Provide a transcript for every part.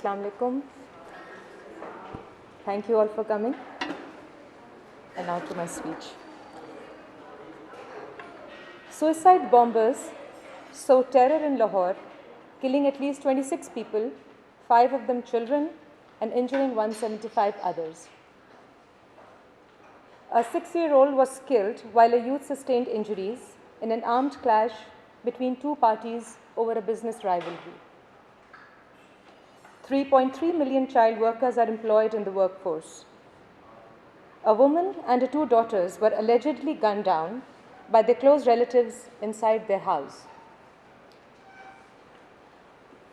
Assalamu alaikum. Thank you all for coming. And now to my speech. Suicide bombers sowed terror in Lahore, killing at least 26 people, 5 of them children, and injuring 175 others. A 6-year-old was killed while a youth sustained injuries in an armed clash between two parties over a business rivalry. 3.3 million child workers are employed in the workforce. A woman and her 2 daughters were allegedly gunned down by their close relatives inside their house.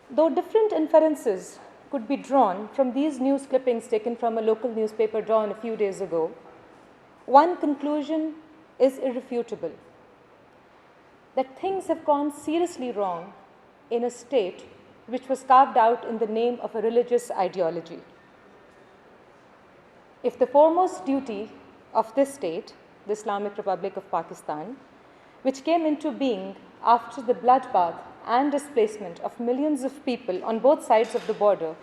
Though different inferences could be drawn from these news clippings taken from a local newspaper drawn a few days ago, one conclusion is irrefutable: that things have gone seriously wrong in a state which was carved out in the name of a religious ideology. If the foremost duty of this state, the Islamic Republic of Pakistan, which came into being after the bloodbath and displacement of millions of people on both sides of the border,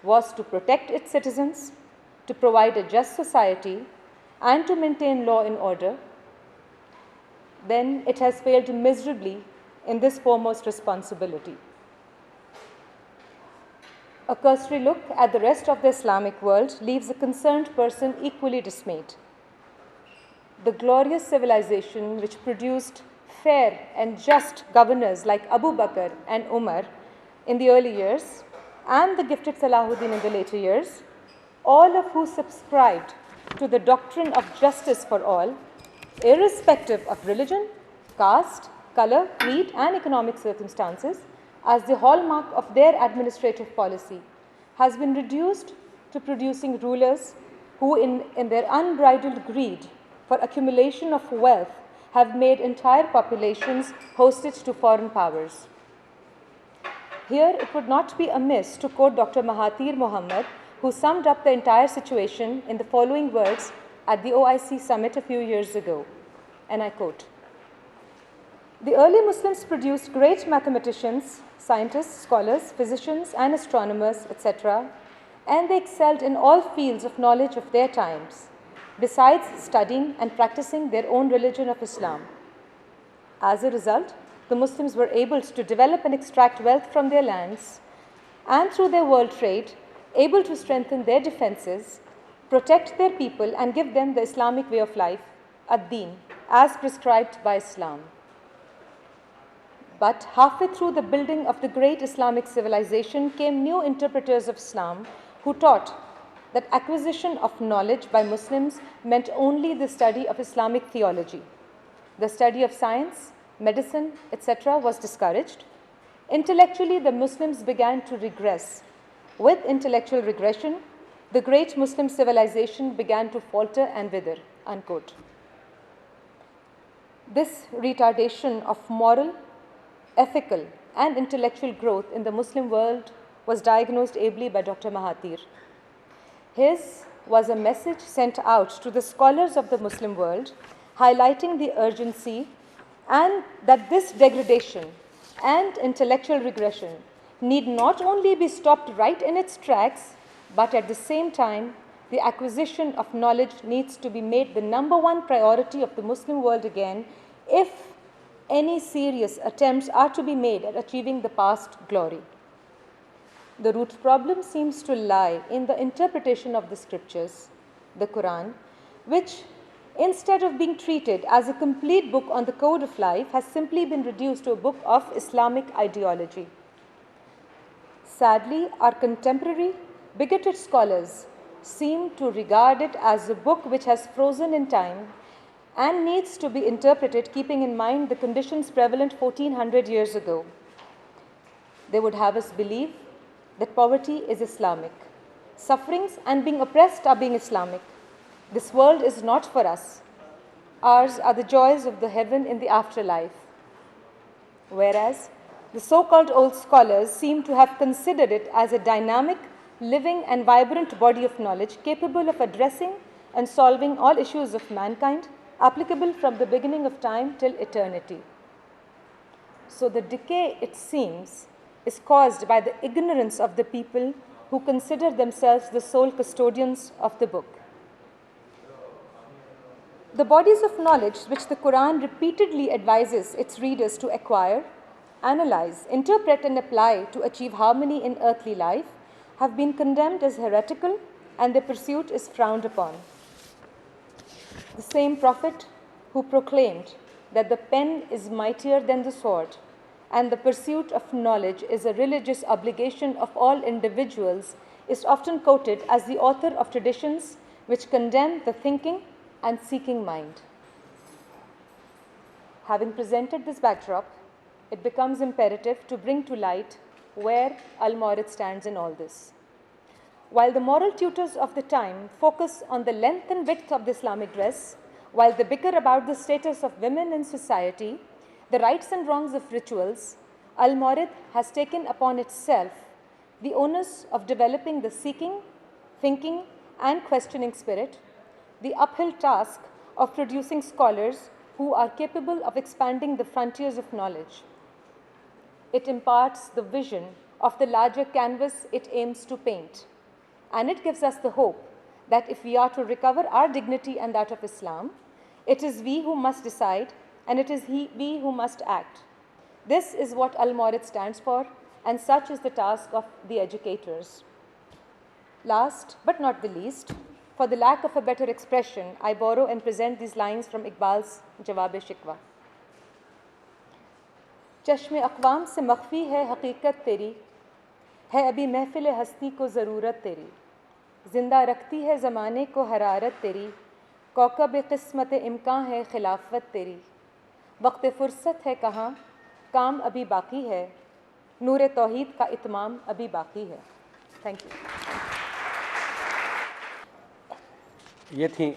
was to protect its citizens, to provide a just society, and to maintain law and order, then it has failed miserably in this foremost responsibility. A cursory look at the rest of the Islamic world leaves a concerned person equally dismayed. The glorious civilization which produced fair and just governors like Abu Bakr and Umar in the early years, and the gifted Salahuddin in the later years, all of who subscribed to the doctrine of justice for all, irrespective of religion, caste, color, creed, and economic circumstances, as the hallmark of their administrative policy, has been reduced to producing rulers who, in their unbridled greed for accumulation of wealth, have made entire populations hostage to foreign powers. Here, it would not be amiss to quote Dr. Mahathir Mohamad, who summed up the entire situation in the following words at the OIC summit a few years ago, and I quote: "The early Muslims produced great mathematicians, scientists, scholars, physicians, and astronomers, etc., and they excelled in all fields of knowledge of their times, besides studying and practicing their own religion of Islam. As a result, the Muslims were able to develop and extract wealth from their lands, and through their world trade, able to strengthen their defenses, protect their people, and give them the Islamic way of life, ad-Din, as prescribed by Islam. But halfway through the building of the great Islamic civilization came new interpreters of Islam who taught that acquisition of knowledge by Muslims meant only the study of Islamic theology. The study of science, medicine, etc. was discouraged. Intellectually, the Muslims began to regress. With intellectual regression, the great Muslim civilization began to falter and wither." Unquote. This retardation of moral, ethical, and intellectual growth in the Muslim world was diagnosed ably by Dr. Mahathir. His was a message sent out to the scholars of the Muslim world, highlighting the urgency and that this degradation and intellectual regression need not only be stopped right in its tracks, but at the same time, the acquisition of knowledge needs to be made the #1 priority of the Muslim world again, if any serious attempts are to be made at achieving the past glory. The root problem seems to lie in the interpretation of the scriptures, the Quran, which, instead of being treated as a complete book on the code of life, has simply been reduced to a book of Islamic ideology. Sadly, our contemporary bigoted scholars seem to regard it as a book which has frozen in time and needs to be interpreted keeping in mind the conditions prevalent 1400 years ago. They would have us believe that poverty is Islamic, sufferings and being oppressed are being Islamic. This world is not for us. Ours are the joys of the heaven in the afterlife. Whereas the so-called old scholars seem to have considered it as a dynamic, living and vibrant body of knowledge capable of addressing and solving all issues of mankind, applicable from the beginning of time till eternity. So the decay, it seems, is caused by the ignorance of the people who consider themselves the sole custodians of the book. The bodies of knowledge which the Quran repeatedly advises its readers to acquire, analyze, interpret, and apply to achieve harmony in earthly life have been condemned as heretical, and their pursuit is frowned upon. The same prophet who proclaimed that the pen is mightier than the sword and the pursuit of knowledge is a religious obligation of all individuals is often quoted as the author of traditions which condemn the thinking and seeking mind. Having presented this backdrop, it becomes imperative to bring to light where Al-Mawrid stands in all this. While the moral tutors of the time focus on the length and width of the Islamic dress, while they bicker about the status of women in society, the rights and wrongs of rituals, Al-Mawrid has taken upon itself the onus of developing the seeking, thinking, and questioning spirit, the uphill task of producing scholars who are capable of expanding the frontiers of knowledge. It imparts the vision of the larger canvas it aims to paint, and it gives us the hope that if we are to recover our dignity and that of Islam, it is we who must decide, and it is we who must act. This is what Al-Mawrid stands for, and such is the task of the educators. Last but not the least, for the lack of a better expression, I borrow and present these lines from Iqbal's Jawab-e-Shikwa. चश्मे अक़वाम से मख्फी है हकीकत तेरी, है अभी महफ़िल हस्ती को ज़रूरत तेरी, ज़िंदा रखती है ज़माने को हरारत तेरी, कौकब क़िस्मत इम्कान है खिलाफत तेरी, वक्त फ़ुर्सत है कहाँ, काम अभी बाकी है, नूर तौहीद का इत्माम अभी बाकी है. Thank you. ये थी